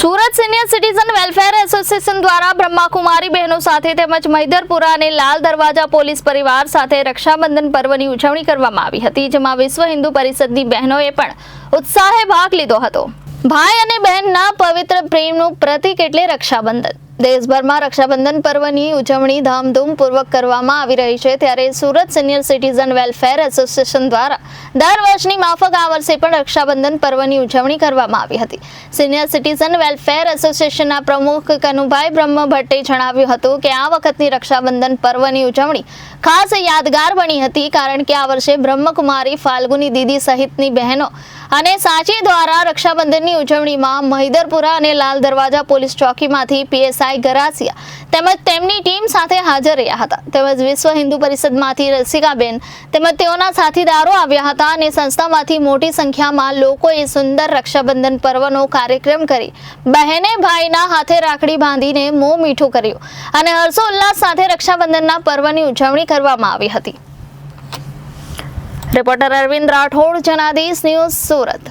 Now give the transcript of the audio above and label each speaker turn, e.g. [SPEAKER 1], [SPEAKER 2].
[SPEAKER 1] Surat senior citizen welfare association દ્વારા બ્રહ્માકુમારી બહેનો સાથે તેમજ મહિધરપુરા અને લાલ દરવાજા પોલીસ પરિવાર સાથે રક્ષાબંધન પર્વની ઉજવણી કરવામાં આવી હતી, જેમાં વિશ્વ હિન્દુ પરિષદની બહેનોએ પણ ઉત્સાહે ભાગ લીધો હતો। ભાઈ અને બહેનના પવિત્ર પ્રેમનું પ્રતીક એટલે રક્ષાબંધન। દેશભરમાં રક્ષાબંધન પર્વની ઉજવણી ધામધૂમપૂર્વક કરવામાં આવી રહી છે, ત્યારે Surat senior citizen welfare association દ્વારા દર વર્ષની માફક આ વર્ષે પણ રક્ષાબંધન પર્વની ઉજવણી કરવામાં આવી હતી। સિનિયર સિટીઝન વેલફેર એસોસિએશનના પ્રમુખ કનુભાઈ બ્રહ્મભટ્ટે જણાવ્યું હતું કે આ વખતની રક્ષાબંધન પર્વની ઉજવણી ખાસ યાદગાર બની હતી, કારણ કે આ વર્ષે બ્રહ્મકુમારી, ફાલ્ગુની દીદી સહિતની બહેનો અને સાચી દ્વારા રક્ષાબંધનની ઉજવણીમાં મહિધરપુરા અને લાલ દરવાજા પોલીસ ચોકીમાંથી પીએસઆઈ ગરાસિયા તેમજ તેમની ટીમ સાથે હાજર રહ્યા હતા। તેમજ વિશ્વ હિન્દુ પરિષદમાંથી રસિકાબેન તેમજ તેઓના સાથીદારો આવ્યા હતા અને સંસ્થામાંથી મોટી સંખ્યામાં લોકોએ સુંદર રક્ષાબંધન પર્વનો કાર્યક્રમ કરી બહેને ભાઈના હાથે રાખડી બાંધીને મોં મીઠું કર્યું અને હર્ષોલ્લાસ સાથે રક્ષાબંધનના પર્વની ઉજવણી કરવામાં આવી હતી। Reporter Arvind Rathod, Janadesh news, Surat.